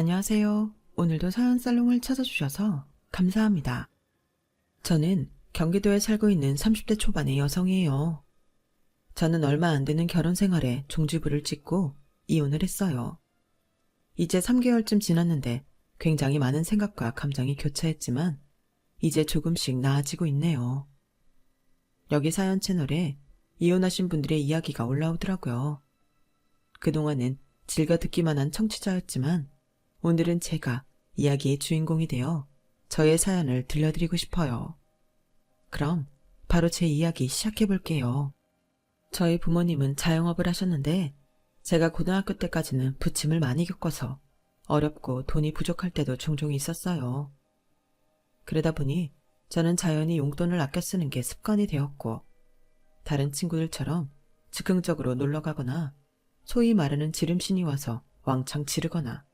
안녕하세요. 오늘도 사연살롱을 찾아주셔서 감사합니다. 저는 경기도에 살고 있는 30대 초반의 여성이에요. 저는 얼마 안 되는 결혼 생활에 종지부를 찍고 이혼을 했어요. 이제 3개월쯤 지났는데 굉장히 많은 생각과 감정이 교차했지만 이제 조금씩 나아지고 있네요. 여기 사연 채널에 이혼하신 분들의 이야기가 올라오더라고요. 그동안은 즐겨 듣기만 한 청취자였지만 오늘은 제가 이야기의 주인공이 되어 저의 사연을 들려드리고 싶어요. 그럼 바로 제 이야기 시작해 볼게요. 저희 부모님은 자영업을 하셨는데 제가 고등학교 때까지는 부침을 많이 겪어서 어렵고 돈이 부족할 때도 종종 있었어요. 그러다 보니 저는 자연히 용돈을 아껴 쓰는 게 습관이 되었고 다른 친구들처럼 즉흥적으로 놀러 가거나 소위 말하는 지름신이 와서 왕창 지르거나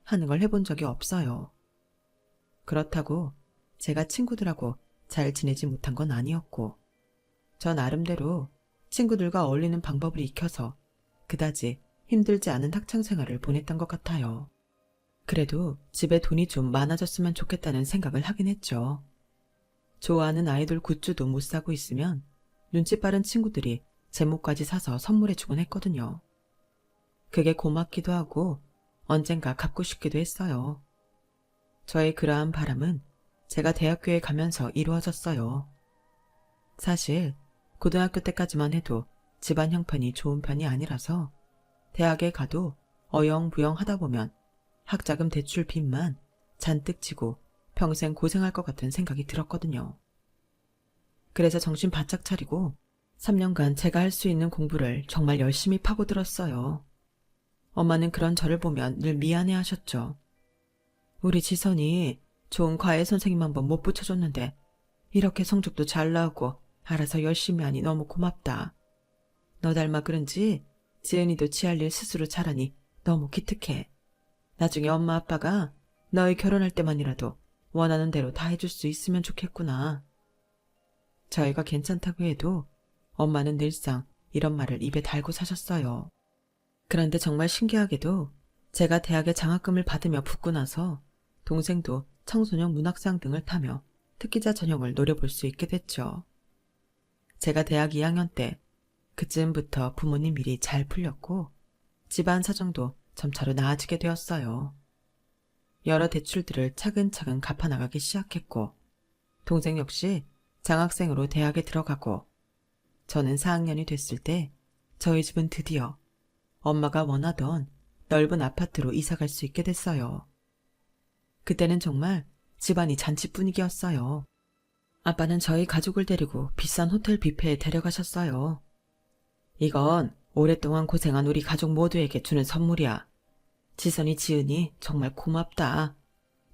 하는 걸 해본 적이 없어요. 그렇다고 제가 친구들하고 잘 지내지 못한 건 아니었고 저 나름대로 친구들과 어울리는 방법을 익혀서 그다지 힘들지 않은 학창생활을 보냈던 것 같아요. 그래도 집에 돈이 좀 많아졌으면 좋겠다는 생각을 하긴 했죠. 좋아하는 아이돌 굿즈도 못 사고 있으면 눈치 빠른 친구들이 제목까지 사서 선물해주곤 했거든요. 그게 고맙기도 하고 언젠가 갚고 싶기도 했어요. 저의 그러한 바람은 제가 대학교에 가면서 이루어졌어요. 사실 고등학교 때까지만 해도 집안 형편이 좋은 편이 아니라서 대학에 가도 어영부영 하다 보면 학자금 대출 빚만 잔뜩 지고 평생 고생할 것 같은 생각이 들었거든요. 그래서 정신 바짝 차리고 3년간 제가 할 수 있는 공부를 정말 열심히 파고들었어요. 엄마는 그런 저를 보면 늘 미안해 하셨죠. 우리 지선이 좋은 과외 선생님 한 번 못 붙여줬는데 이렇게 성적도 잘 나오고 알아서 열심히 하니 너무 고맙다. 너 닮아 그런지 지은이도 지할 일 스스로 잘하니 너무 기특해. 나중에 엄마 아빠가 너희 결혼할 때만이라도 원하는 대로 다 해줄 수 있으면 좋겠구나. 저희가 괜찮다고 해도 엄마는 늘상 이런 말을 입에 달고 사셨어요. 그런데 정말 신기하게도 제가 대학에 장학금을 받으며 붙고 나서 동생도 청소년 문학상 등을 타며 특기자 전형을 노려볼 수 있게 됐죠. 제가 대학 2학년 때 그쯤부터 부모님 일이 잘 풀렸고 집안 사정도 점차로 나아지게 되었어요. 여러 대출들을 차근차근 갚아나가기 시작했고 동생 역시 장학생으로 대학에 들어가고 저는 4학년이 됐을 때 저희 집은 드디어 엄마가 원하던 넓은 아파트로 이사갈 수 있게 됐어요. 그때는 정말 집안이 잔치 분위기였어요. 아빠는 저희 가족을 데리고 비싼 호텔 뷔페에 데려가셨어요. 이건 오랫동안 고생한 우리 가족 모두에게 주는 선물이야. 지선이 지은이 정말 고맙다.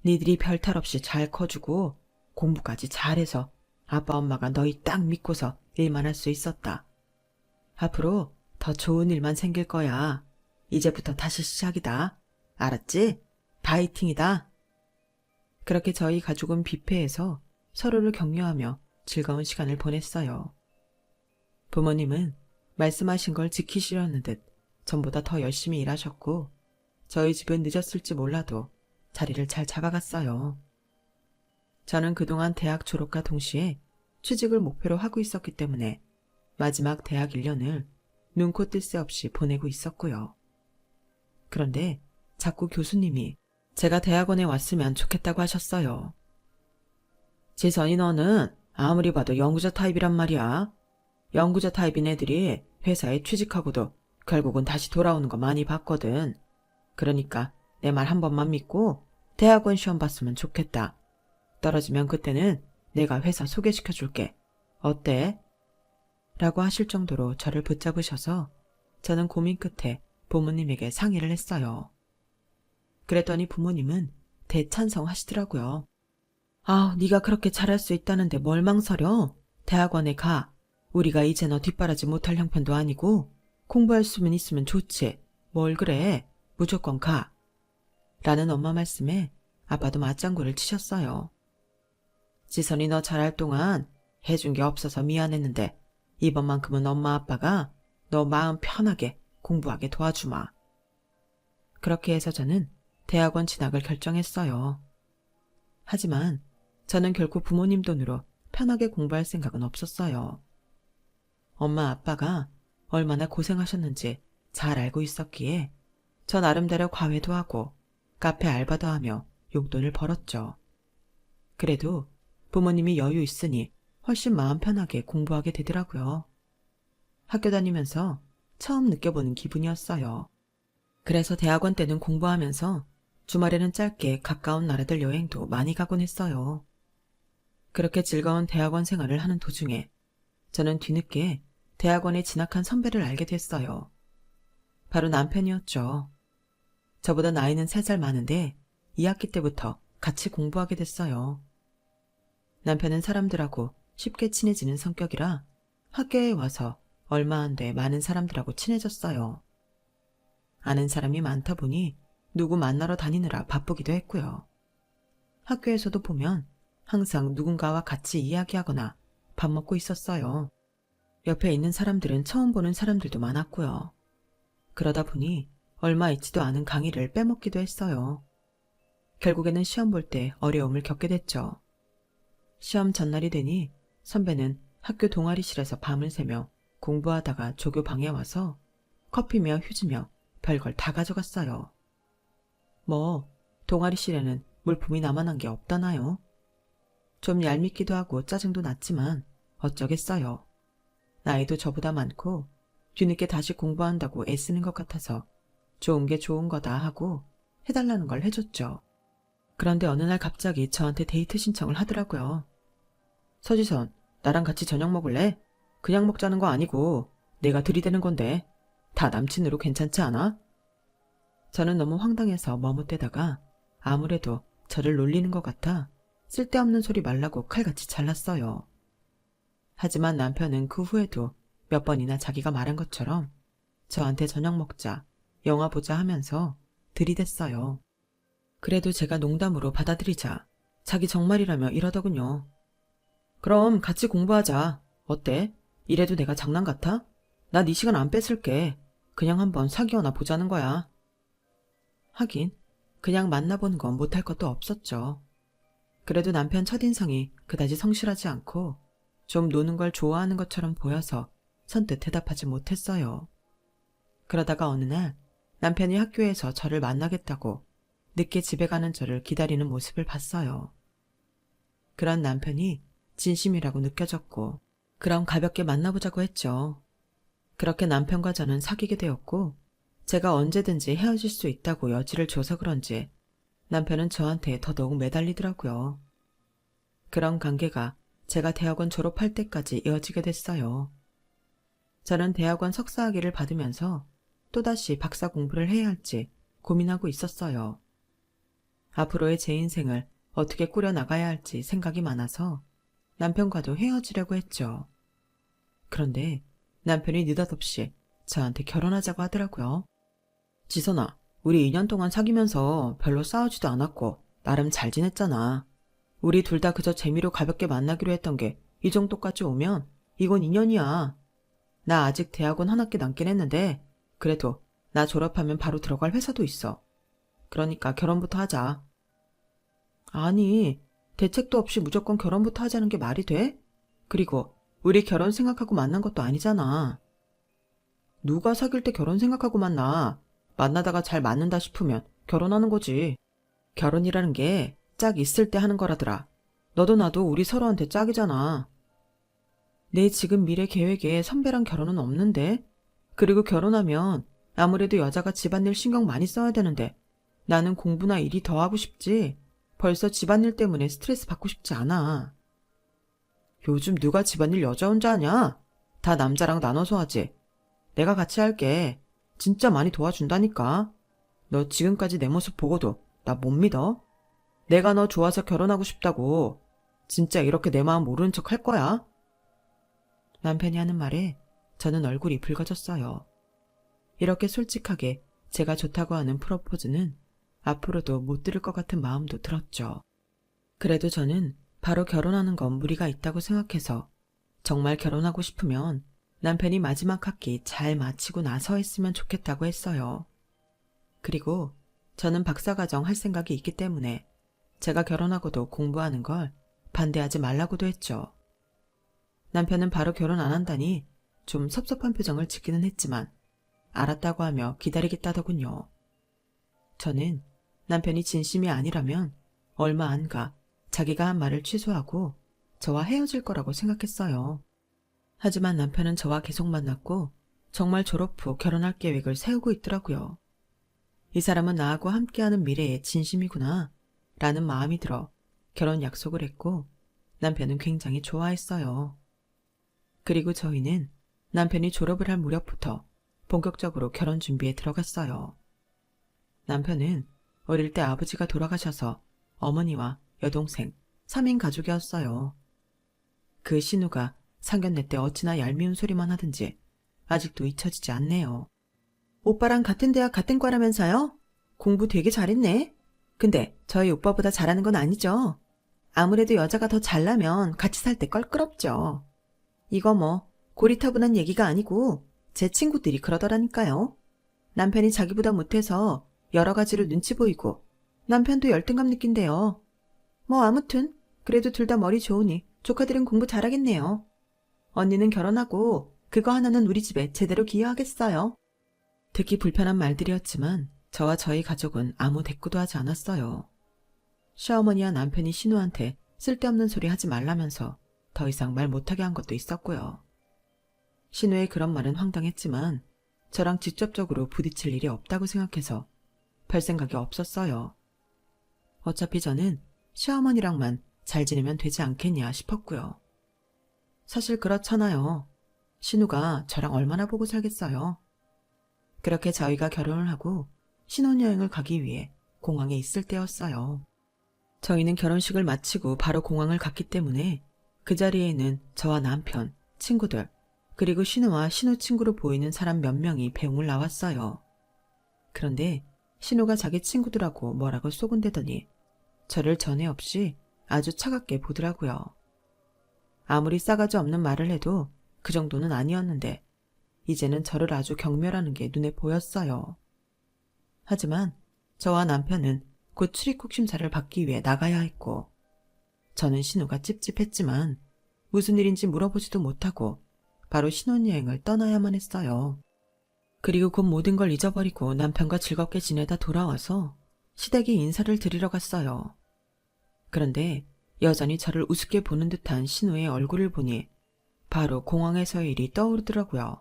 니들이 별탈 없이 잘 커주고 공부까지 잘해서 아빠 엄마가 너희 딱 믿고서 일만 할 수 있었다. 앞으로 더 좋은 일만 생길 거야. 이제부터 다시 시작이다. 알았지? 파이팅이다. 그렇게 저희 가족은 뷔페에서 서로를 격려하며 즐거운 시간을 보냈어요. 부모님은 말씀하신 걸 지키시려는 듯 전보다 더 열심히 일하셨고 저희 집은 늦었을지 몰라도 자리를 잘 잡아갔어요. 저는 그동안 대학 졸업과 동시에 취직을 목표로 하고 있었기 때문에 마지막 대학 1년을 눈코 뜰 새 없이 보내고 있었고요. 그런데 자꾸 교수님이 제가 대학원에 왔으면 좋겠다고 하셨어요. 지선이 너는 아무리 봐도 연구자 타입이란 말이야. 연구자 타입인 애들이 회사에 취직하고도 결국은 다시 돌아오는 거 많이 봤거든. 그러니까 내 말 한 번만 믿고 대학원 시험 봤으면 좋겠다. 떨어지면 그때는 내가 회사 소개시켜줄게. 어때? 라고 하실 정도로 저를 붙잡으셔서 저는 고민 끝에 부모님에게 상의를 했어요. 그랬더니 부모님은 대찬성하시더라고요. 아, 네가 그렇게 잘할 수 있다는데 뭘 망설여? 대학원에 가. 우리가 이제 너 뒷바라지 못할 형편도 아니고 공부할 수만 있으면 좋지. 뭘 그래. 무조건 가. 라는 엄마 말씀에 아빠도 맞장구를 치셨어요. 지선이 너 잘할 동안 해준 게 없어서 미안했는데 이번만큼은 엄마 아빠가 너 마음 편하게 공부하게 도와주마. 그렇게 해서 저는 대학원 진학을 결정했어요. 하지만 저는 결코 부모님 돈으로 편하게 공부할 생각은 없었어요. 엄마 아빠가 얼마나 고생하셨는지 잘 알고 있었기에 저 나름대로 과외도 하고 카페 알바도 하며 용돈을 벌었죠. 그래도 부모님이 여유 있으니 훨씬 마음 편하게 공부하게 되더라고요. 학교 다니면서 처음 느껴보는 기분이었어요. 그래서 대학원 때는 공부하면서 주말에는 짧게 가까운 나라들 여행도 많이 가곤 했어요. 그렇게 즐거운 대학원 생활을 하는 도중에 저는 뒤늦게 대학원에 진학한 선배를 알게 됐어요. 바로 남편이었죠. 저보다 나이는 3살 많은데 2학기 때부터 같이 공부하게 됐어요. 남편은 사람들하고 쉽게 친해지는 성격이라 학교에 와서 얼마 안 돼 많은 사람들하고 친해졌어요. 아는 사람이 많다 보니 누구 만나러 다니느라 바쁘기도 했고요. 학교에서도 보면 항상 누군가와 같이 이야기하거나 밥 먹고 있었어요. 옆에 있는 사람들은 처음 보는 사람들도 많았고요. 그러다 보니 얼마 있지도 않은 강의를 빼먹기도 했어요. 결국에는 시험 볼 때 어려움을 겪게 됐죠. 시험 전날이 되니 선배는 학교 동아리실에서 밤을 새며 공부하다가 조교 방에 와서 커피며 휴지며 별걸 다 가져갔어요. 뭐 동아리실에는 물품이 남아난 게 없다나요? 좀 얄밉기도 하고 짜증도 났지만 어쩌겠어요. 나이도 저보다 많고 뒤늦게 다시 공부한다고 애쓰는 것 같아서 좋은 게 좋은 거다 하고 해달라는 걸 해줬죠. 그런데 어느 날 갑자기 저한테 데이트 신청을 하더라고요. 서지선, 나랑 같이 저녁 먹을래? 그냥 먹자는 거 아니고 내가 들이대는 건데 다 남친으로 괜찮지 않아? 저는 너무 황당해서 머뭇대다가 아무래도 저를 놀리는 것 같아 쓸데없는 소리 말라고 칼같이 잘랐어요. 하지만 남편은 그 후에도 몇 번이나 자기가 말한 것처럼 저한테 저녁 먹자, 영화 보자 하면서 들이댔어요. 그래도 제가 농담으로 받아들이자 자기 정말이라며 이러더군요. 그럼 같이 공부하자. 어때? 이래도 내가 장난 같아? 나 네 시간 안 뺏을게. 그냥 한번 사귀어나 보자는 거야. 하긴 그냥 만나보는 건 못할 것도 없었죠. 그래도 남편 첫인상이 그다지 성실하지 않고 좀 노는 걸 좋아하는 것처럼 보여서 선뜻 대답하지 못했어요. 그러다가 어느 날 남편이 학교에서 저를 만나겠다고 늦게 집에 가는 저를 기다리는 모습을 봤어요. 그런 남편이 진심이라고 느껴졌고 그럼 가볍게 만나보자고 했죠. 그렇게 남편과 저는 사귀게 되었고 제가 언제든지 헤어질 수 있다고 여지를 줘서 그런지 남편은 저한테 더더욱 매달리더라고요. 그런 관계가 제가 대학원 졸업할 때까지 이어지게 됐어요. 저는 대학원 석사학위를 받으면서 또다시 박사 공부를 해야 할지 고민하고 있었어요. 앞으로의 제 인생을 어떻게 꾸려나가야 할지 생각이 많아서 남편과도 헤어지려고 했죠. 그런데 남편이 느닷없이 저한테 결혼하자고 하더라고요. 지선아, 우리 2년 동안 사귀면서 별로 싸우지도 않았고 나름 잘 지냈잖아. 우리 둘 다 그저 재미로 가볍게 만나기로 했던 게 이 정도까지 오면 이건 인연이야. 나 아직 대학원 한 학기 남긴 했는데 그래도 나 졸업하면 바로 들어갈 회사도 있어. 그러니까 결혼부터 하자. 아니, 대책도 없이 무조건 결혼부터 하자는 게 말이 돼? 그리고 우리 결혼 생각하고 만난 것도 아니잖아. 누가 사귈 때 결혼 생각하고 만나? 만나다가 잘 맞는다 싶으면 결혼하는 거지. 결혼이라는 게 짝 있을 때 하는 거라더라. 너도 나도 우리 서로한테 짝이잖아. 내 지금 미래 계획에 선배랑 결혼은 없는데? 그리고 결혼하면 아무래도 여자가 집안일 신경 많이 써야 되는데 나는 공부나 일이 더 하고 싶지. 벌써 집안일 때문에 스트레스 받고 싶지 않아. 요즘 누가 집안일 여자 혼자 하냐? 다 남자랑 나눠서 하지. 내가 같이 할게. 진짜 많이 도와준다니까. 너 지금까지 내 모습 보고도 나 못 믿어? 내가 너 좋아서 결혼하고 싶다고. 진짜 이렇게 내 마음 모르는 척 할 거야? 남편이 하는 말에 저는 얼굴이 붉어졌어요. 이렇게 솔직하게 제가 좋다고 하는 프로포즈는 앞으로도 못 들을 것 같은 마음도 들었죠. 그래도 저는 바로 결혼하는 건 무리가 있다고 생각해서 정말 결혼하고 싶으면 남편이 마지막 학기 잘 마치고 나서 했으면 좋겠다고 했어요. 그리고 저는 박사과정 할 생각이 있기 때문에 제가 결혼하고도 공부하는 걸 반대하지 말라고도 했죠. 남편은 바로 결혼 안 한다니 좀 섭섭한 표정을 짓기는 했지만 알았다고 하며 기다리겠다더군요. 저는 남편이 진심이 아니라면 얼마 안 가 자기가 한 말을 취소하고 저와 헤어질 거라고 생각했어요. 하지만 남편은 저와 계속 만났고 정말 졸업 후 결혼할 계획을 세우고 있더라고요. 이 사람은 나하고 함께하는 미래에 진심이구나 라는 마음이 들어 결혼 약속을 했고 남편은 굉장히 좋아했어요. 그리고 저희는 남편이 졸업을 할 무렵부터 본격적으로 결혼 준비에 들어갔어요. 남편은 어릴 때 아버지가 돌아가셔서 어머니와 여동생 3인 가족이었어요. 그 신우가 상견례 때 어찌나 얄미운 소리만 하든지 아직도 잊혀지지 않네요. 오빠랑 같은 대학 같은 과라면서요? 공부 되게 잘했네. 근데 저희 오빠보다 잘하는 건 아니죠. 아무래도 여자가 더 잘나면 같이 살 때 껄끄럽죠. 이거 뭐 고리타분한 얘기가 아니고 제 친구들이 그러더라니까요. 남편이 자기보다 못해서 여러 가지로 눈치 보이고 남편도 열등감 느낀대요. 뭐 아무튼 그래도 둘 다 머리 좋으니 조카들은 공부 잘하겠네요. 언니는 결혼하고 그거 하나는 우리 집에 제대로 기여하겠어요. 듣기 불편한 말들이었지만 저와 저희 가족은 아무 대꾸도 하지 않았어요. 시어머니와 남편이 신우한테 쓸데없는 소리 하지 말라면서 더 이상 말 못하게 한 것도 있었고요. 신우의 그런 말은 황당했지만 저랑 직접적으로 부딪힐 일이 없다고 생각해서 별 생각이 없었어요. 어차피 저는 시어머니랑만 잘 지내면 되지 않겠냐 싶었고요. 사실 그렇잖아요. 신우가 저랑 얼마나 보고 살겠어요. 그렇게 저희가 결혼을 하고 신혼여행을 가기 위해 공항에 있을 때였어요. 저희는 결혼식을 마치고 바로 공항을 갔기 때문에 그 자리에는 저와 남편, 친구들, 그리고 신우와 신우 친구로 보이는 사람 몇 명이 배웅을 나왔어요. 그런데 신우가 자기 친구들하고 뭐라고 쏘군대더니 저를 전에 없이 아주 차갑게 보더라고요. 아무리 싸가지 없는 말을 해도 그 정도는 아니었는데 이제는 저를 아주 경멸하는 게 눈에 보였어요. 하지만 저와 남편은 곧 출입국 심사를 받기 위해 나가야 했고 저는 신우가 찝찝했지만 무슨 일인지 물어보지도 못하고 바로 신혼여행을 떠나야만 했어요. 그리고 곧 모든 걸 잊어버리고 남편과 즐겁게 지내다 돌아와서 시댁에 인사를 드리러 갔어요. 그런데 여전히 저를 우습게 보는 듯한 신우의 얼굴을 보니 바로 공항에서의 일이 떠오르더라고요.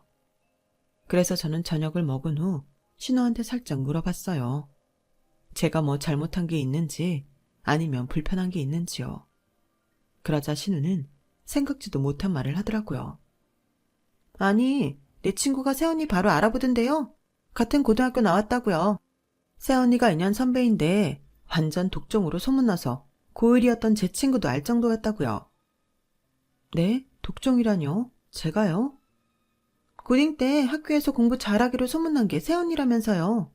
그래서 저는 저녁을 먹은 후 신우한테 살짝 물어봤어요. 제가 뭐 잘못한 게 있는지 아니면 불편한 게 있는지요. 그러자 신우는 생각지도 못한 말을 하더라고요. 아니, 내 친구가 새언니 바로 알아보던데요. 같은 고등학교 나왔다고요. 새언니가 2년 선배인데 완전 독종으로 소문나서 고1이었던 제 친구도 알 정도였다고요. 네? 독종이라뇨? 제가요? 고딩 때 학교에서 공부 잘하기로 소문난 게 새언니라면서요.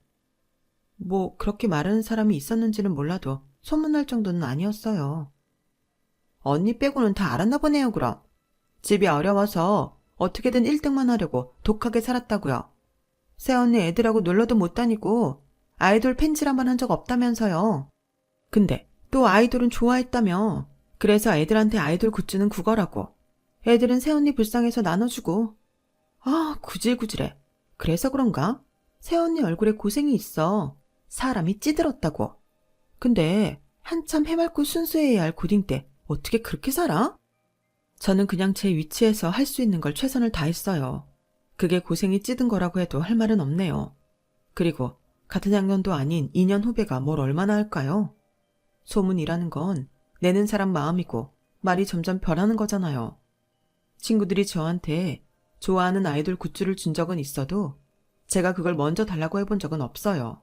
뭐 그렇게 말하는 사람이 있었는지는 몰라도 소문날 정도는 아니었어요. 언니 빼고는 다 알았나 보네요, 그럼. 집이 어려워서 어떻게든 1등만 하려고 독하게 살았다고요. 새언니 애들하고 놀러도 못 다니고 아이돌 팬질한번 한 적 없다면서요. 근데 또 아이돌은 좋아했다며. 그래서 애들한테 아이돌 굿즈는 구걸하고 애들은 새언니 불쌍해서 나눠주고. 아, 구질구질해. 그래서 그런가? 새언니 얼굴에 고생이 있어. 사람이 찌들었다고. 근데 한참 해맑고 순수해야 할 고딩 때 어떻게 그렇게 살아? 저는 그냥 제 위치에서 할 수 있는 걸 최선을 다했어요. 그게 고생이 찌든 거라고 해도 할 말은 없네요. 그리고 같은 학년도 아닌 2년 후배가 뭘 얼마나 할까요? 소문이라는 건 내는 사람 마음이고 말이 점점 변하는 거잖아요. 친구들이 저한테 좋아하는 아이돌 굿즈를 준 적은 있어도 제가 그걸 먼저 달라고 해본 적은 없어요.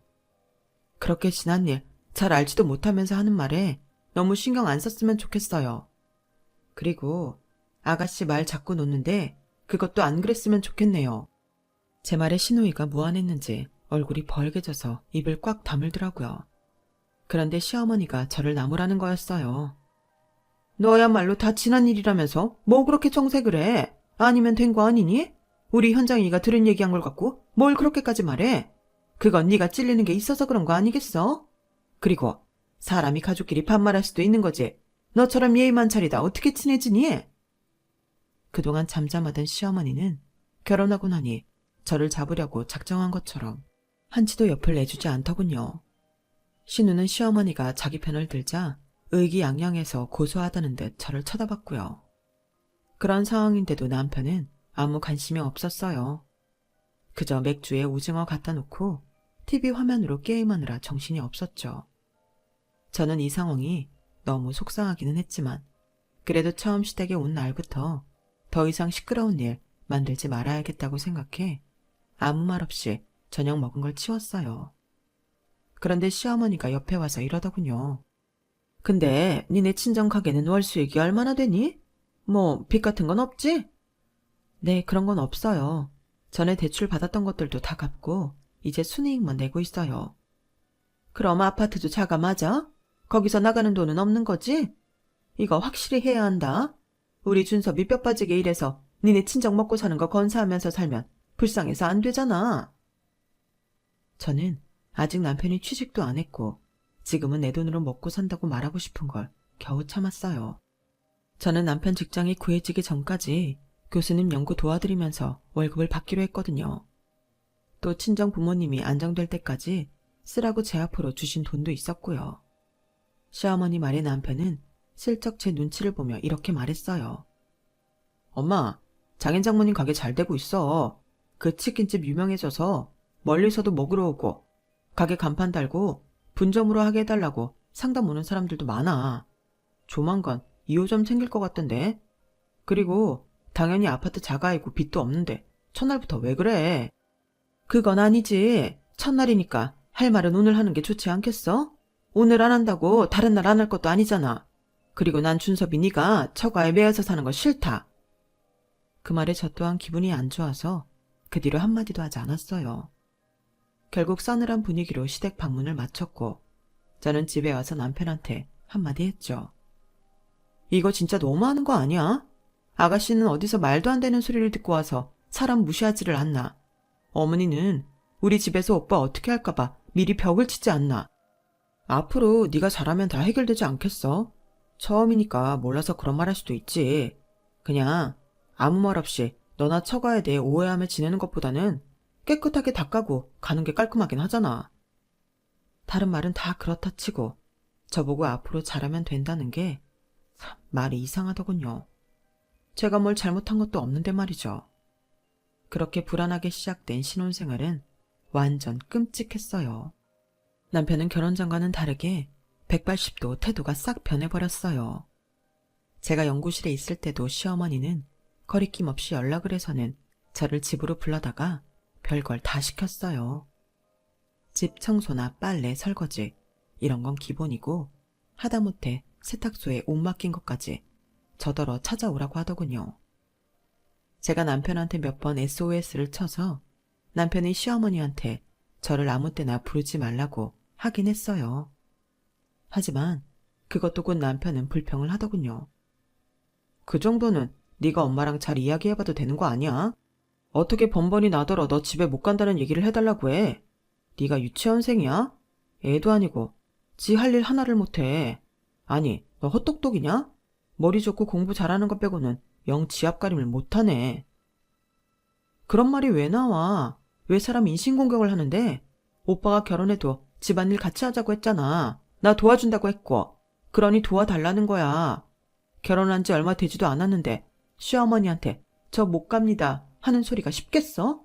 그렇게 지난 일 잘 알지도 못하면서 하는 말에 너무 신경 안 썼으면 좋겠어요. 그리고 아가씨 말 자꾸 놓는데 그것도 안 그랬으면 좋겠네요. 제 말에 신우이가 무안했는지 얼굴이 벌개져서 입을 꽉 다물더라고요. 그런데 시어머니가 저를 나무라는 거였어요. 너야말로 다 지난 일이라면서 뭐 그렇게 정색을 해? 아니면 된 거 아니니? 우리 현장이가 들은 얘기한 걸 갖고 뭘 그렇게까지 말해? 그건 네가 찔리는 게 있어서 그런 거 아니겠어? 그리고 사람이 가족끼리 반말할 수도 있는 거지. 너처럼 예의만 차리다 어떻게 친해지니? 그동안 잠잠하던 시어머니는 결혼하고 나니 저를 잡으려고 작정한 것처럼 한치도 옆을 내주지 않더군요. 신우는 시어머니가 자기 편을 들자 의기양양해서 고소하다는 듯 저를 쳐다봤고요. 그런 상황인데도 남편은 아무 관심이 없었어요. 그저 맥주에 오징어 갖다 놓고 TV 화면으로 게임하느라 정신이 없었죠. 저는 이 상황이 너무 속상하기는 했지만 그래도 처음 시댁에 온 날부터 더 이상 시끄러운 일 만들지 말아야겠다고 생각해 아무 말 없이 저녁 먹은 걸 치웠어요. 그런데 시어머니가 옆에 와서 이러더군요. 근데 니네 친정 가게는 월 수익이 얼마나 되니? 뭐 빚 같은 건 없지? 네, 그런 건 없어요. 전에 대출 받았던 것들도 다 갚고 이제 순이익만 내고 있어요. 그럼 아파트도 자가 맞아? 거기서 나가는 돈은 없는 거지? 이거 확실히 해야 한다. 우리 준섭이 뼈 빠지게 일해서 니네 친정 먹고 사는 거 건사하면서 살면 불쌍해서 안 되잖아. 저는 아직 남편이 취직도 안 했고 지금은 내 돈으로 먹고 산다고 말하고 싶은 걸 겨우 참았어요. 저는 남편 직장이 구해지기 전까지 교수님 연구 도와드리면서 월급을 받기로 했거든요. 또 친정 부모님이 안정될 때까지 쓰라고 제 앞으로 주신 돈도 있었고요. 시어머니 말에 남편은 슬쩍 제 눈치를 보며 이렇게 말했어요. 엄마, 장인 장모님 가게 잘 되고 있어. 그 치킨집 유명해져서 멀리서도 먹으러 오고 가게 간판 달고 분점으로 하게 해달라고 상담 오는 사람들도 많아. 조만간 2호점 생길 것 같던데. 그리고 당연히 아파트 자가이고 빚도 없는데 첫날부터 왜 그래? 그건 아니지. 첫날이니까 할 말은 오늘 하는 게 좋지 않겠어? 오늘 안 한다고 다른 날 안 할 것도 아니잖아. 그리고 난 준섭이 네가 처가에 매여서 사는 거 싫다. 그 말에 저 또한 기분이 안 좋아서 그 뒤로 한마디도 하지 않았어요. 결국 싸늘한 분위기로 시댁 방문을 마쳤고 저는 집에 와서 남편한테 한마디 했죠. 이거 진짜 너무하는 거 아니야? 아가씨는 어디서 말도 안 되는 소리를 듣고 와서 사람 무시하지를 않나. 어머니는 우리 집에서 오빠 어떻게 할까봐 미리 벽을 치지 않나. 앞으로 네가 잘하면 다 해결되지 않겠어? 처음이니까 몰라서 그런 말 할 수도 있지. 그냥 아무 말 없이 너나 처가에 대해 오해하며 지내는 것보다는 깨끗하게 닦아고 가는 게 깔끔하긴 하잖아. 다른 말은 다 그렇다 치고 저보고 앞으로 잘하면 된다는 게 참 말이 이상하더군요. 제가 뭘 잘못한 것도 없는데 말이죠. 그렇게 불안하게 시작된 신혼생활은 완전 끔찍했어요. 남편은 결혼 전과는 다르게 180도 태도가 싹 변해버렸어요. 제가 연구실에 있을 때도 시어머니는 거리낌 없이 연락을 해서는 저를 집으로 불러다가 별걸 다 시켰어요. 집 청소나 빨래, 설거지 이런 건 기본이고 하다못해 세탁소에 옷 맡긴 것까지 저더러 찾아오라고 하더군요. 제가 남편한테 몇 번 SOS를 쳐서 남편이 시어머니한테 저를 아무 때나 부르지 말라고 하긴 했어요. 하지만 그것도 곧 남편은 불평을 하더군요. 그 정도는 네가 엄마랑 잘 이야기해봐도 되는 거 아니야? 어떻게 번번이 나더러 너 집에 못 간다는 얘기를 해달라고 해? 네가 유치원생이야? 애도 아니고 지 할 일 하나를 못해. 아니, 너 헛똑똑이냐? 머리 좋고 공부 잘하는 것 빼고는 영 지압가림을 못하네. 그런 말이 왜 나와? 왜 사람 인신공격을 하는데? 오빠가 결혼해도 집안일 같이 하자고 했잖아. 나 도와준다고 했고. 그러니 도와달라는 거야. 결혼한 지 얼마 되지도 않았는데 시어머니한테 저 못 갑니다 하는 소리가 쉽겠어?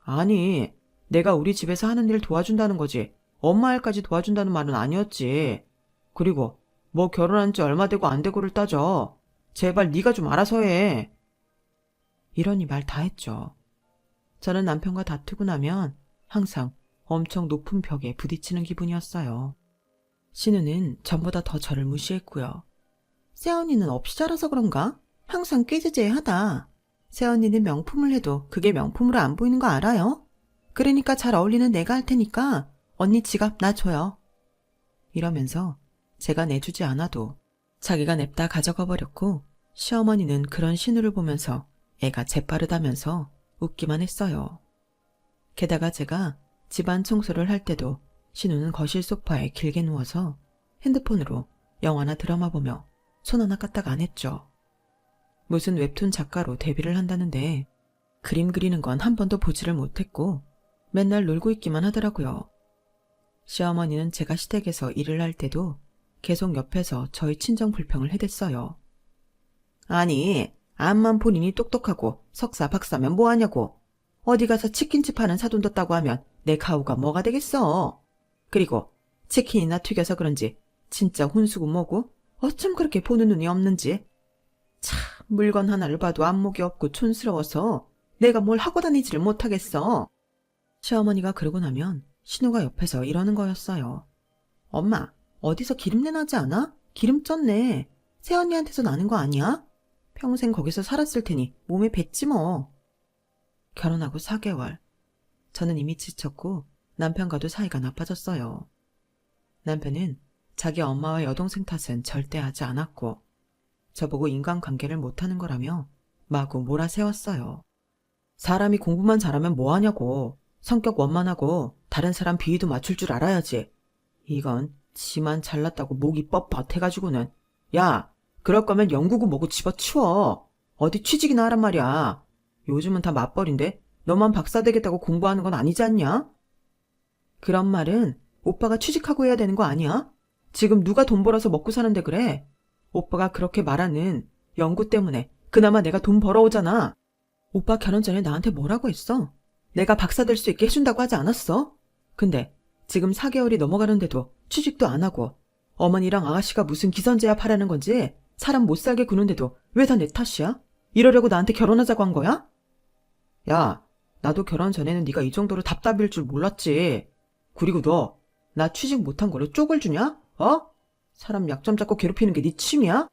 아니, 내가 우리 집에서 하는 일 도와준다는 거지 엄마 일까지 도와준다는 말은 아니었지. 그리고 뭐 결혼한 지 얼마 되고 안 되고를 따져. 제발 네가 좀 알아서 해. 이러니 말 다 했죠. 저는 남편과 다투고 나면 항상 엄청 높은 벽에 부딪히는 기분이었어요. 신우는 전보다 더 저를 무시했고요. 새언니는 없이 자라서 그런가? 항상 꾀지재하다. 새언니는 명품을 해도 그게 명품으로 안 보이는 거 알아요? 그러니까 잘 어울리는 내가 할 테니까 언니 지갑 놔줘요. 이러면서 제가 내주지 않아도 자기가 냅다 가져가 버렸고 시어머니는 그런 신우를 보면서 애가 재빠르다면서 웃기만 했어요. 게다가 제가 집안 청소를 할 때도 신우는 거실 소파에 길게 누워서 핸드폰으로 영화나 드라마 보며 손 하나 까딱 안 했죠. 무슨 웹툰 작가로 데뷔를 한다는데 그림 그리는 건 한 번도 보지를 못했고 맨날 놀고 있기만 하더라고요. 시어머니는 제가 시댁에서 일을 할 때도 계속 옆에서 저희 친정 불평을 해댔어요. 아니, 암만 본인이 똑똑하고 석사 박사면 뭐하냐고. 어디 가서 치킨집 하는 사돈 뒀다고 하면 내 가오가 뭐가 되겠어. 그리고 치킨이나 튀겨서 그런지 진짜 혼수고 뭐고 어쩜 그렇게 보는 눈이 없는지. 참, 물건 하나를 봐도 안목이 없고 촌스러워서 내가 뭘 하고 다니지를 못하겠어. 시어머니가 그러고 나면 신우가 옆에서 이러는 거였어요. 엄마, 어디서 기름내 나지 않아? 기름 쪘네. 새언니한테서 나는 거 아니야? 평생 거기서 살았을 테니 몸에 뱄지 뭐. 결혼하고 4개월. 저는 이미 지쳤고 남편과도 사이가 나빠졌어요. 남편은 자기 엄마와 여동생 탓은 절대 하지 않았고 저보고 인간관계를 못하는 거라며 마구 몰아세웠어요. 사람이 공부만 잘하면 뭐하냐고. 성격 원만하고 다른 사람 비위도 맞출 줄 알아야지. 이건 지만 잘났다고 목이 뻣뻣해가지고는. 야, 그럴 거면 영구고 뭐고 집어치워. 어디 취직이나 하란 말이야. 요즘은 다 맞벌인데 너만 박사 되겠다고 공부하는 건 아니지 않냐? 그런 말은 오빠가 취직하고 해야 되는 거 아니야? 지금 누가 돈 벌어서 먹고 사는데 그래? 오빠가 그렇게 말하는 연구 때문에 그나마 내가 돈 벌어오잖아. 오빠 결혼 전에 나한테 뭐라고 했어? 내가 박사 될 수 있게 해준다고 하지 않았어? 근데 지금 4개월이 넘어가는데도 취직도 안 하고 어머니랑 아가씨가 무슨 기선제압 하라는 건지 사람 못 살게 구는데도 왜 다 내 탓이야? 이러려고 나한테 결혼하자고 한 거야? 야, 나도 결혼 전에는 네가 이 정도로 답답할 줄 몰랐지. 그리고 너 나 취직 못한 거로 쪽을 주냐? 어? 사람 약점 잡고 괴롭히는 게 네 취미야?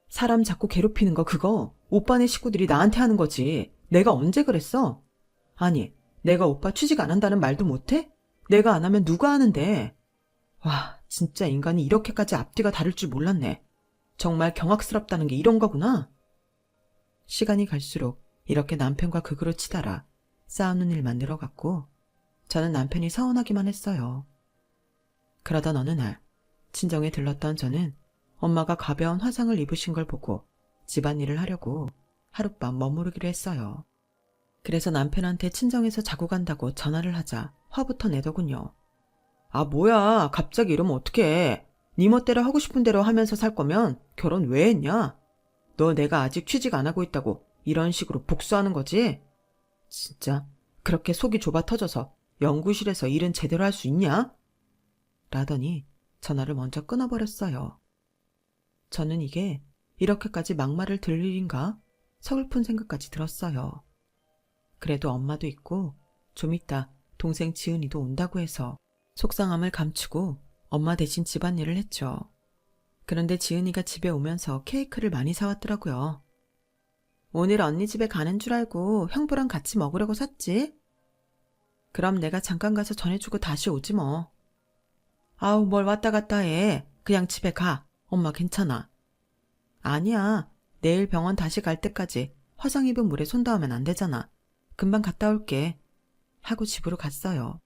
사람 자꾸 괴롭히는 거 그거 오빠네 식구들이 나한테 하는 거지. 내가 언제 그랬어? 아니, 내가 오빠 취직 안 한다는 말도 못해? 내가 안 하면 누가 하는데. 와, 진짜 인간이 이렇게까지 앞뒤가 다를 줄 몰랐네. 정말 경악스럽다는 게 이런 거구나. 시간이 갈수록 이렇게 남편과 극으로 치달아 싸우는 일만 늘어갔고 저는 남편이 서운하기만 했어요. 그러던 어느 날 친정에 들렀던 저는 엄마가 가벼운 화상을 입으신 걸 보고 집안일을 하려고 하룻밤 머무르기로 했어요. 그래서 남편한테 친정에서 자고 간다고 전화를 하자 화부터 내더군요. 아, 뭐야, 갑자기 이러면 어떡해. 네 멋대로 하고 싶은 대로 하면서 살 거면 결혼 왜 했냐? 너 내가 아직 취직 안 하고 있다고 이런 식으로 복수하는 거지? 진짜 그렇게 속이 좁아 터져서 연구실에서 일은 제대로 할 수 있냐? 라더니 전화를 먼저 끊어버렸어요. 저는 이게 이렇게까지 막말을 들을 일인가? 서글픈 생각까지 들었어요. 그래도 엄마도 있고 좀 이따 동생 지은이도 온다고 해서 속상함을 감추고 엄마 대신 집안일을 했죠. 그런데 지은이가 집에 오면서 케이크를 많이 사왔더라고요. 오늘 언니 집에 가는 줄 알고 형부랑 같이 먹으려고 샀지? 그럼 내가 잠깐 가서 전해주고 다시 오지 뭐. 아우, 뭘 왔다 갔다 해. 그냥 집에 가. 엄마 괜찮아. 아니야. 내일 병원 다시 갈 때까지 화상 입은 물에 손 닿으면 안 되잖아. 금방 갔다 올게. 하고 집으로 갔어요.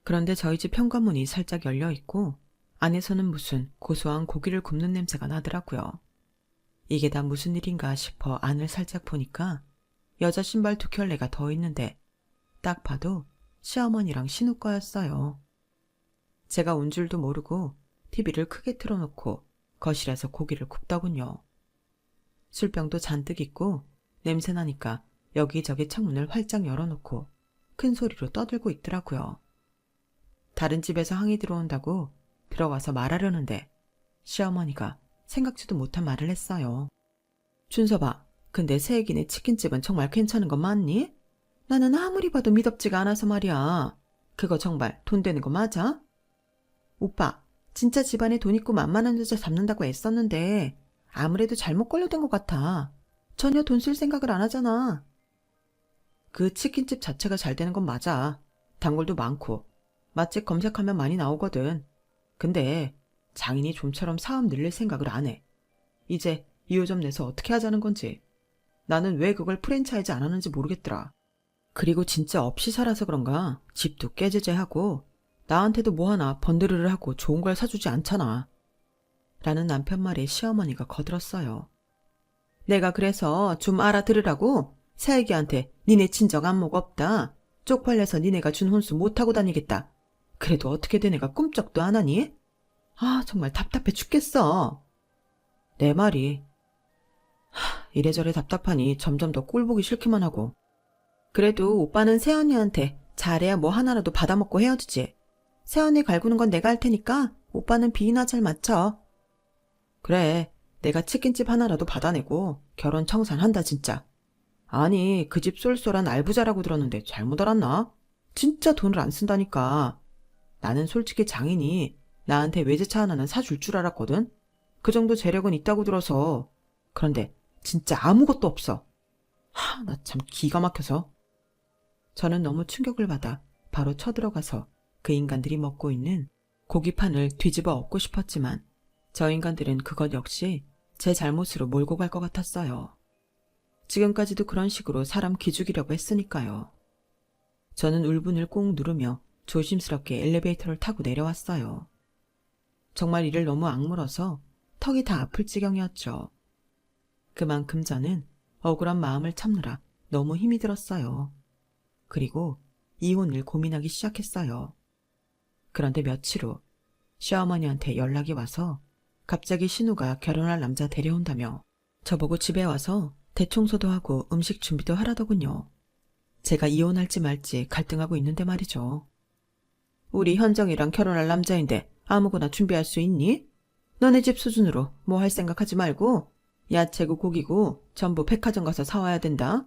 그런데 저희 집 현관문이 살짝 열려있고 안에서는 무슨 고소한 고기를 굽는 냄새가 나더라고요. 이게 다 무슨 일인가 싶어 안을 살짝 보니까 여자 신발 2켤레가 더 있는데 딱 봐도 시어머니랑 신우 거였어요. 제가 온 줄도 모르고 TV를 크게 틀어놓고 거실에서 고기를 굽더군요. 술병도 잔뜩 있고 냄새나니까 여기저기 창문을 활짝 열어놓고 큰 소리로 떠들고 있더라고요. 다른 집에서 항이 들어온다고 들어가서 말하려는데 시어머니가 생각지도 못한 말을 했어요. 준서봐, 근데 새애기네 치킨집은 정말 괜찮은 거 맞니? 나는 아무리 봐도 미덥지가 않아서 말이야. 그거 정말 돈 되는 거 맞아? 오빠, 진짜 집안에 돈 있고 만만한 여자 잡는다고 애썼는데 아무래도 잘못 걸려든 것 같아. 전혀 돈 쓸 생각을 안 하잖아. 그 치킨집 자체가 잘 되는 건 맞아. 단골도 많고 맛집 검색하면 많이 나오거든. 근데 장인이 좀처럼 사업 늘릴 생각을 안 해. 이제 2호 점 내서 어떻게 하자는 건지. 나는 왜 그걸 프랜차이즈 안 하는지 모르겠더라. 그리고 진짜 없이 살아서 그런가 집도 깨제제하고 나한테도 뭐 하나 번드르르 하고 좋은 걸 사주지 않잖아. 라는 남편 말에 시어머니가 거들었어요. 내가 그래서 좀 알아들으라고 새애기한테 니네 친정 안목 없다. 쪽팔려서 니네가 준 혼수 못하고 다니겠다. 그래도 어떻게 된 애가 꿈쩍도 안 하니? 아, 정말 답답해 죽겠어. 내 말이. 이래저래 답답하니 점점 더 꼴보기 싫기만 하고. 그래도 오빠는 새언니한테 잘해야 뭐 하나라도 받아먹고 헤어지지. 새언니 갈구는 건 내가 할 테니까 오빠는 비위나 잘 맞춰. 그래, 내가 치킨집 하나라도 받아내고 결혼 청산한다 진짜. 아니, 그 집 쏠쏠한 알부자라고 들었는데 잘못 알았나? 진짜 돈을 안 쓴다니까. 나는 솔직히 장인이 나한테 외제차 하나는 사줄 줄 알았거든. 그 정도 재력은 있다고 들어서. 그런데 진짜 아무것도 없어. 나 참 기가 막혀서. 저는 너무 충격을 받아 바로 쳐들어가서 그 인간들이 먹고 있는 고기판을 뒤집어 엎고 싶었지만 저 인간들은 그것 역시 제 잘못으로 몰고 갈 것 같았어요. 지금까지도 그런 식으로 사람 기죽이려고 했으니까요. 저는 울분을 꾹 누르며 조심스럽게 엘리베이터를 타고 내려왔어요. 정말 이를 너무 악물어서 턱이 다 아플 지경이었죠. 그만큼 저는 억울한 마음을 참느라 너무 힘이 들었어요. 그리고 이혼을 고민하기 시작했어요. 그런데 며칠 후 시어머니한테 연락이 와서 갑자기 신우가 결혼할 남자 데려온다며 저보고 집에 와서 대청소도 하고 음식 준비도 하라더군요. 제가 이혼할지 말지 갈등하고 있는데 말이죠. 우리 현정이랑 결혼할 남자인데 아무거나 준비할 수 있니? 너네 집 수준으로 뭐 할 생각하지 말고 야채고 고기고 전부 백화점 가서 사와야 된다.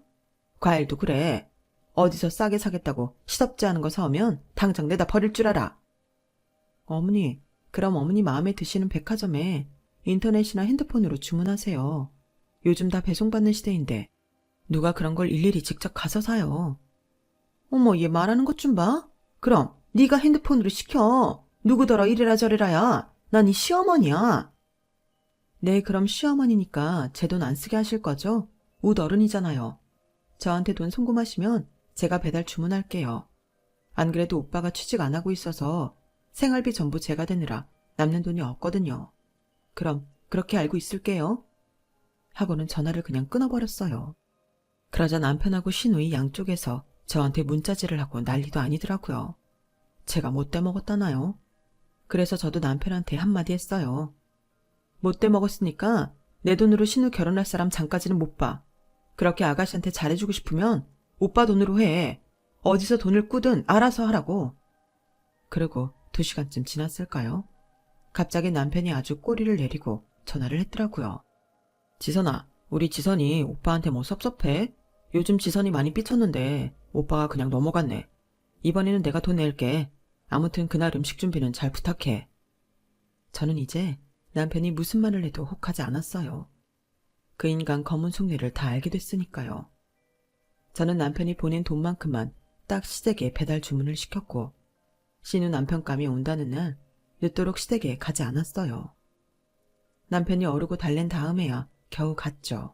과일도 그래. 어디서 싸게 사겠다고 시덥지 않은 거 사오면 당장 내다 버릴 줄 알아. 어머니, 그럼 어머니 마음에 드시는 백화점에 인터넷이나 핸드폰으로 주문하세요. 요즘 다 배송받는 시대인데 누가 그런 걸 일일이 직접 가서 사요. 어머, 얘 말하는 것 좀 봐. 그럼 네가 핸드폰으로 시켜. 누구더러 이래라 저래라야. 난 이 시어머니야. 네, 그럼 시어머니니까 제 돈 안 쓰게 하실 거죠? 웃 어른이잖아요. 저한테 돈 송금하시면 제가 배달 주문할게요. 안 그래도 오빠가 취직 안 하고 있어서 생활비 전부 제가 대느라 남는 돈이 없거든요. 그럼 그렇게 알고 있을게요. 하고는 전화를 그냥 끊어버렸어요. 그러자 남편하고 시누이 양쪽에서 저한테 문자질을 하고 난리도 아니더라고요. 제가 못돼 먹었다나요? 그래서 저도 남편한테 한마디 했어요. 못돼 먹었으니까 내 돈으로 신우 결혼할 사람 장까지는 못 봐. 그렇게 아가씨한테 잘해주고 싶으면 오빠 돈으로 해. 어디서 돈을 꾸든 알아서 하라고. 그리고 2시간쯤 지났을까요? 갑자기 남편이 아주 꼬리를 내리고 전화를 했더라고요. 지선아, 우리 지선이 오빠한테 뭐 섭섭해? 요즘 지선이 많이 삐쳤는데 오빠가 그냥 넘어갔네. 이번에는 내가 돈 낼게. 아무튼 그날 음식 준비는 잘 부탁해. 저는 이제 남편이 무슨 말을 해도 혹하지 않았어요. 그 인간 검은 속내를 다 알게 됐으니까요. 저는 남편이 보낸 돈만큼만 딱 시댁에 배달 주문을 시켰고 신우 남편감이 온다는 날 늦도록 시댁에 가지 않았어요. 남편이 어르고 달랜 다음에야 겨우 갔죠.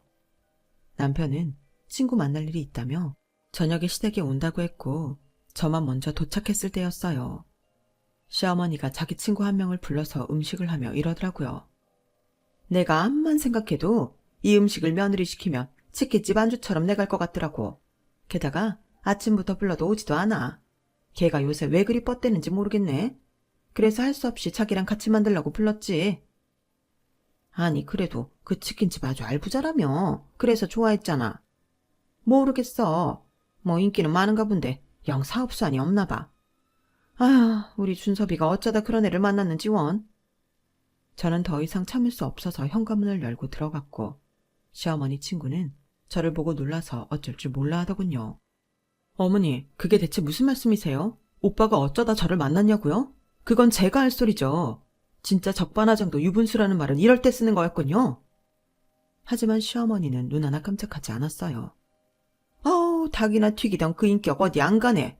남편은 친구 만날 일이 있다며 저녁에 시댁에 온다고 했고 저만 먼저 도착했을 때였어요. 시어머니가 자기 친구 한 명을 불러서 음식을 하며 이러더라고요. 내가 암만 생각해도 이 음식을 며느리 시키면 치킨집 안주처럼 내갈 것 같더라고. 게다가 아침부터 불러도 오지도 않아. 걔가 요새 왜 그리 뻗대는지 모르겠네. 그래서 할 수 없이 자기랑 같이 만들려고 불렀지. 아니, 그래도 그 치킨집 아주 알부자라며. 그래서 좋아했잖아. 모르겠어. 뭐 인기는 많은가 본데 영 사업수완이 없나 봐. 아휴, 우리 준섭이가 어쩌다 그런 애를 만났는지 원. 저는 더 이상 참을 수 없어서 현관문을 열고 들어갔고 시어머니 친구는 저를 보고 놀라서 어쩔 줄 몰라 하더군요. 어머니, 그게 대체 무슨 말씀이세요? 오빠가 어쩌다 저를 만났냐고요? 그건 제가 할 소리죠. 진짜 적반하장도 유분수라는 말은 이럴 때 쓰는 거였군요. 하지만 시어머니는 눈 하나 깜짝하지 않았어요. 아우, 닭이나 튀기던 그 인격 어디 안 가네.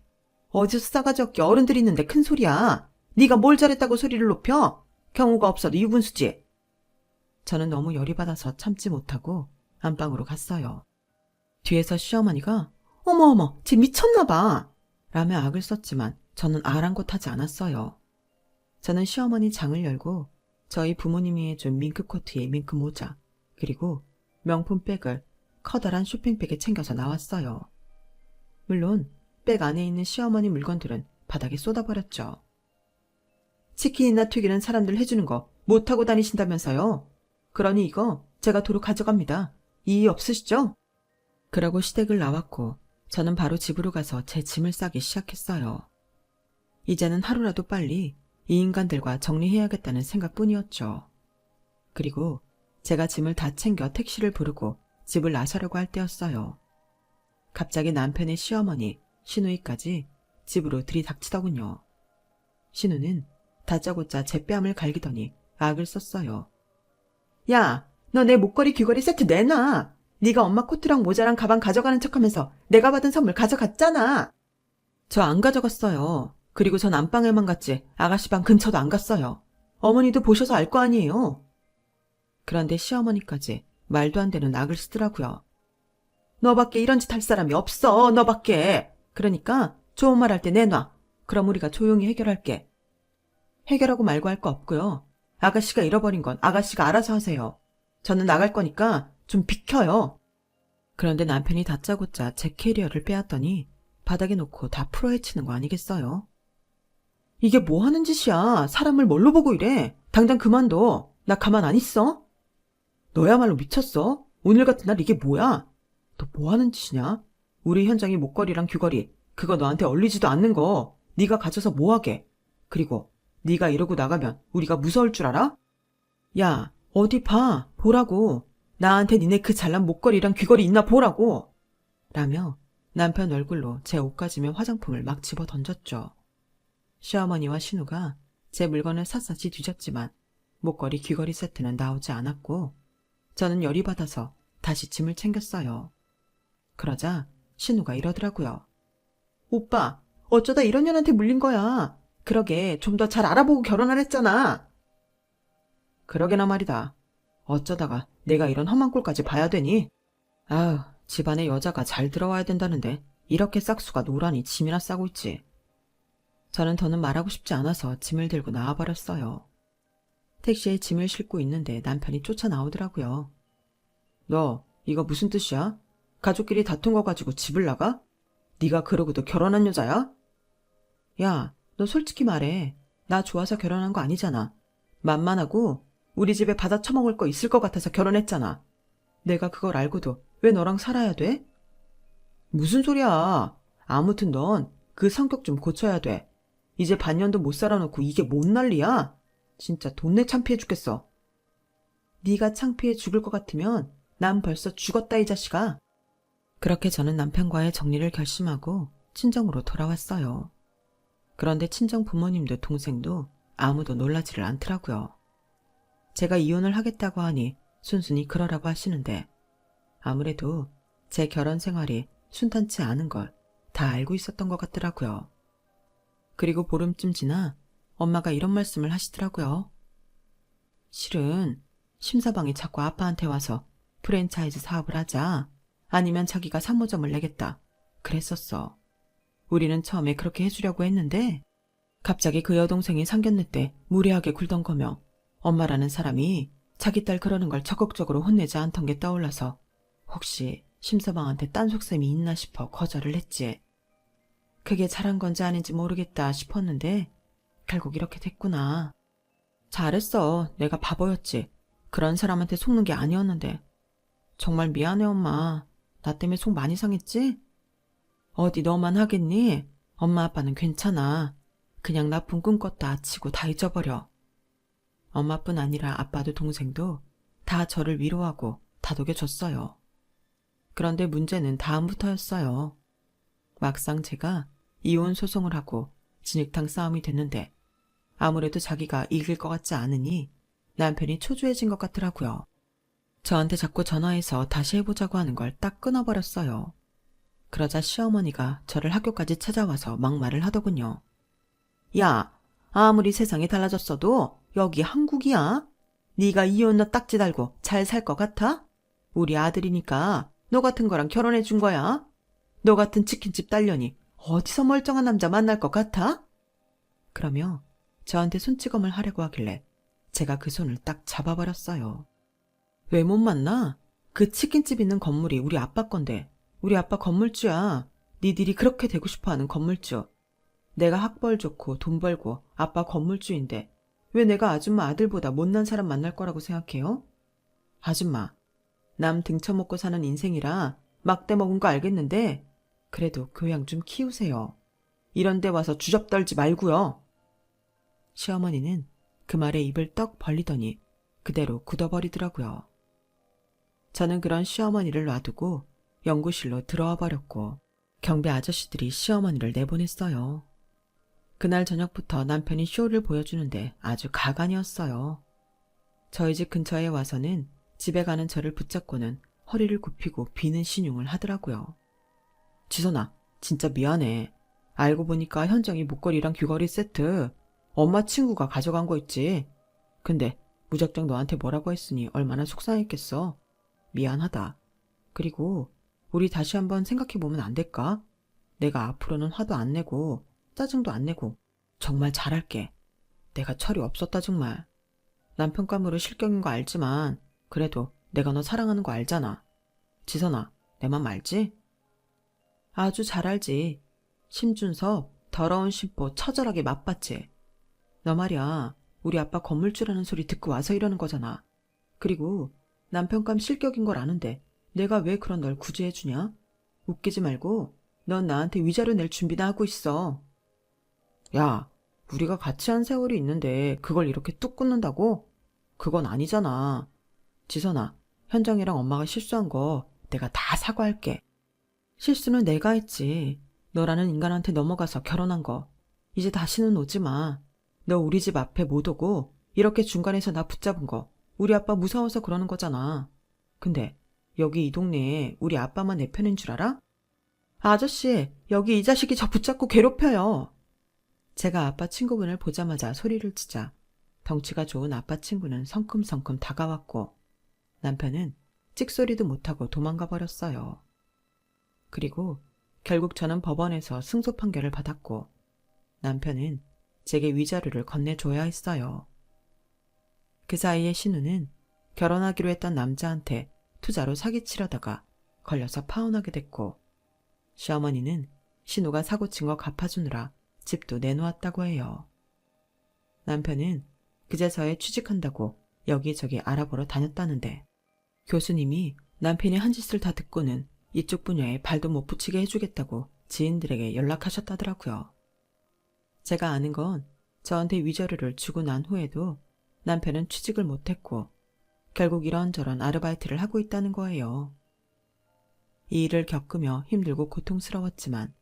어디서 싸가지 없게 어른들 있는데 큰 소리야. 네가 뭘 잘했다고 소리를 높여? 경우가 없어도 유분수지. 저는 너무 열이 받아서 참지 못하고 안방으로 갔어요. 뒤에서 시어머니가 어머, 쟤 미쳤나봐. 라며 악을 썼지만 저는 아랑곳하지 않았어요. 저는 시어머니 장을 열고 저희 부모님이 해준 밍크코트에 밍크 모자, 그리고 명품 백을 커다란 쇼핑백에 챙겨서 나왔어요. 물론 백 안에 있는 시어머니 물건들은 바닥에 쏟아버렸죠. 치킨이나 튀기는 사람들 해주는 거 못하고 다니신다면서요. 그러니 이거 제가 도로 가져갑니다. 이의 없으시죠? 그러고 시댁을 나왔고 저는 바로 집으로 가서 제 짐을 싸기 시작했어요. 이제는 하루라도 빨리 이 인간들과 정리해야겠다는 생각뿐이었죠. 그리고 제가 짐을 다 챙겨 택시를 부르고 집을 나서려고 할 때였어요. 갑자기 남편의 시어머니, 신우이까지 집으로 들이닥치더군요. 신우는 다짜고짜 제 뺨을 갈기더니 악을 썼어요. 야, 너 내 목걸이 귀걸이 세트 내놔. 네가 엄마 코트랑 모자랑 가방 가져가는 척하면서 내가 받은 선물 가져갔잖아. 저 안 가져갔어요. 그리고 전 안방에만 갔지 아가씨 방 근처도 안 갔어요. 어머니도 보셔서 알 거 아니에요. 그런데 시어머니까지 말도 안 되는 악을 쓰더라고요. 너밖에 이런 짓 할 사람이 없어, 너밖에. 그러니까 좋은 말 할 때 내놔. 그럼 우리가 조용히 해결할게. 해결하고 말고 할 거 없고요. 아가씨가 잃어버린 건 아가씨가 알아서 하세요. 저는 나갈 거니까 좀 비켜요. 그런데 남편이 다짜고짜 제 캐리어를 빼앗더니 바닥에 놓고 다 풀어헤치는 거 아니겠어요? 이게 뭐 하는 짓이야. 사람을 뭘로 보고 이래. 당장 그만둬. 나 가만 안 있어. 너야말로 미쳤어. 오늘 같은 날 이게 뭐야. 너 뭐 하는 짓이냐? 우리 현장의 목걸이랑 귀걸이 그거 너한테 어울리지도 않는 거 네가 가져서 뭐하게. 그리고 네가 이러고 나가면 우리가 무서울 줄 알아? 야, 어디 봐. 보라고. 나한테 니네 그 잘난 목걸이랑 귀걸이 있나 보라고. 라며 남편 얼굴로 제 옷가짐에 화장품을 막 집어 던졌죠. 시어머니와 신우가 제 물건을 샅샅이 뒤졌지만 목걸이 귀걸이 세트는 나오지 않았고 저는 열이 받아서 다시 짐을 챙겼어요. 그러자 신우가 이러더라고요. 오빠, 어쩌다 이런 년한테 물린 거야. 그러게 좀 더 잘 알아보고 결혼하랬잖아. 그러게나 말이다. 어쩌다가 내가 이런 험한 꼴까지 봐야 되니? 아휴, 집안에 여자가 잘 들어와야 된다는데 이렇게 싹수가 노란이 짐이나 싸고 있지. 저는 더는 말하고 싶지 않아서 짐을 들고 나와버렸어요. 택시에 짐을 싣고 있는데 남편이 쫓아나오더라고요. 너 이거 무슨 뜻이야? 가족끼리 다툰 거 가지고 집을 나가? 네가 그러고도 결혼한 여자야? 야, 너 솔직히 말해. 나 좋아서 결혼한 거 아니잖아. 만만하고 우리 집에 받아 처먹을 거 있을 것 같아서 결혼했잖아. 내가 그걸 알고도 왜 너랑 살아야 돼? 무슨 소리야. 아무튼 넌 그 성격 좀 고쳐야 돼. 이제 반년도 못 살아놓고 이게 뭔 난리야? 진짜 돈내 창피해 죽겠어. 네가 창피해 죽을 것 같으면 난 벌써 죽었다 이 자식아. 그렇게 저는 남편과의 정리를 결심하고 친정으로 돌아왔어요. 그런데 친정 부모님도 동생도 아무도 놀라지를 않더라고요. 제가 이혼을 하겠다고 하니 순순히 그러라고 하시는데 아무래도 제 결혼 생활이 순탄치 않은 걸 다 알고 있었던 것 같더라고요. 그리고 보름쯤 지나 엄마가 이런 말씀을 하시더라고요. 실은 심사방이 자꾸 아빠한테 와서 프랜차이즈 사업을 하자, 아니면 자기가 상호점을 내겠다 그랬었어. 우리는 처음에 그렇게 해주려고 했는데 갑자기 그 여동생이 상견례 때 무례하게 굴던 거며 엄마라는 사람이 자기 딸 그러는 걸 적극적으로 혼내지 않던 게 떠올라서 혹시 심서방한테 딴 속셈이 있나 싶어 거절을 했지. 그게 잘한 건지 아닌지 모르겠다 싶었는데 결국 이렇게 됐구나. 잘했어. 내가 바보였지. 그런 사람한테 속는 게 아니었는데. 정말 미안해 엄마. 나 때문에 속 많이 상했지? 어디 너만 하겠니? 엄마 아빠는 괜찮아. 그냥 나쁜 꿈 꿨다 치고 다 잊어버려. 엄마뿐 아니라 아빠도 동생도 다 저를 위로하고 다독여줬어요. 그런데 문제는 다음부터였어요. 막상 제가 이혼 소송을 하고 진흙탕 싸움이 됐는데 아무래도 자기가 이길 것 같지 않으니 남편이 초조해진 것 같더라고요. 저한테 자꾸 전화해서 다시 해보자고 하는 걸 딱 끊어버렸어요. 그러자 시어머니가 저를 학교까지 찾아와서 막말을 하더군요. 야, 아무리 세상이 달라졌어도 여기 한국이야. 네가 이혼녀 딱지 달고 잘 살 것 같아? 우리 아들이니까 너 같은 거랑 결혼해 준 거야. 너 같은 치킨집 딸년이 어디서 멀쩡한 남자 만날 것 같아? 그러며 저한테 손찌검을 하려고 하길래 제가 그 손을 딱 잡아버렸어요. 왜 못 만나? 그 치킨집 있는 건물이 우리 아빠 건데. 우리 아빠 건물주야. 니들이 그렇게 되고 싶어하는 건물주. 내가 학벌 좋고 돈 벌고 아빠 건물주인데 왜 내가 아줌마 아들보다 못난 사람 만날 거라고 생각해요? 아줌마, 남 등쳐먹고 사는 인생이라 막대 먹은 거 알겠는데 그래도 교양 좀 키우세요. 이런 데 와서 주접 떨지 말고요. 시어머니는 그 말에 입을 떡 벌리더니 그대로 굳어버리더라고요. 저는 그런 시어머니를 놔두고 연구실로 들어와 버렸고 경비 아저씨들이 시어머니를 내보냈어요. 그날 저녁부터 남편이 쇼를 보여주는데 아주 가관이었어요. 저희 집 근처에 와서는 집에 가는 저를 붙잡고는 허리를 굽히고 비는 신용을 하더라고요. 지선아, 진짜 미안해. 알고 보니까 현정이 목걸이랑 귀걸이 세트 엄마 친구가 가져간 거 있지. 근데 무작정 너한테 뭐라고 했으니 얼마나 속상했겠어. 미안하다. 그리고 우리 다시 한번 생각해보면 안 될까? 내가 앞으로는 화도 안 내고 짜증도 안 내고 정말 잘할게. 내가 철이 없었다 정말. 남편 감으로 실격인 거 알지만 그래도 내가 너 사랑하는 거 알잖아. 지선아, 내 맘 알지? 아주 잘 알지. 심준섭 더러운 심보 처절하게 맛봤지. 너 말이야 우리 아빠 건물주라는 소리 듣고 와서 이러는 거잖아. 그리고 남편감 실격인 걸 아는데 내가 왜 그런 널 구제해주냐? 웃기지 말고 넌 나한테 위자료 낼 준비나 하고 있어. 야, 우리가 같이 한 세월이 있는데 그걸 이렇게 뚝 끊는다고? 그건 아니잖아. 지선아, 현정이랑 엄마가 실수한 거 내가 다 사과할게. 실수는 내가 했지. 너라는 인간한테 넘어가서 결혼한 거. 이제 다시는 오지 마. 너 우리 집 앞에 못 오고 이렇게 중간에서 나 붙잡은 거 우리 아빠 무서워서 그러는 거잖아. 근데 여기 이 동네에 우리 아빠만 내 편인 줄 알아? 아저씨, 여기 이 자식이 저 붙잡고 괴롭혀요. 제가 아빠 친구분을 보자마자 소리를 치자 덩치가 좋은 아빠 친구는 성큼성큼 다가왔고 남편은 찍소리도 못하고 도망가 버렸어요. 그리고 결국 저는 법원에서 승소 판결을 받았고 남편은 제게 위자료를 건네줘야 했어요. 그 사이에 신우는 결혼하기로 했던 남자한테 투자로 사기치려다가 걸려서 파혼하게 됐고 시어머니는 신우가 사고친 거 갚아주느라 집도 내놓았다고 해요. 남편은 그제서야 취직한다고 여기저기 알아보러 다녔다는데 교수님이 남편이 한 짓을 다 듣고는 이쪽 분야에 발도 못 붙이게 해주겠다고 지인들에게 연락하셨다더라고요. 제가 아는 건 저한테 위자료를 주고 난 후에도 남편은 취직을 못했고 결국 이런저런 아르바이트를 하고 있다는 거예요. 이 일을 겪으며 힘들고 고통스러웠지만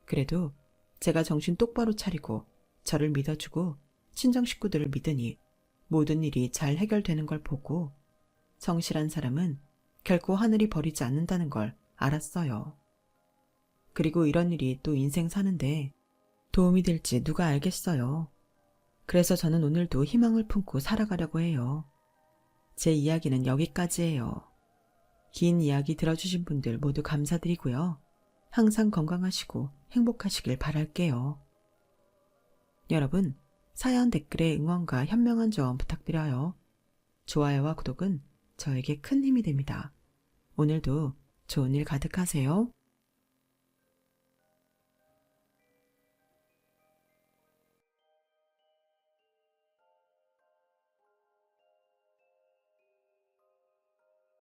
그래도 제가 정신 똑바로 차리고 저를 믿어주고 친정 식구들을 믿으니 모든 일이 잘 해결되는 걸 보고 성실한 사람은 결코 하늘이 버리지 않는다는 걸 알았어요. 그리고 이런 일이 또 인생 사는데 도움이 될지 누가 알겠어요. 그래서 저는 오늘도 희망을 품고 살아가려고 해요. 제 이야기는 여기까지예요. 긴 이야기 들어주신 분들 모두 감사드리고요. 항상 건강하시고 행복하시길 바랄게요. 여러분, 사연 댓글에 응원과 현명한 조언 부탁드려요. 좋아요와 구독은 저에게 큰 힘이 됩니다. 오늘도 좋은 일 가득하세요.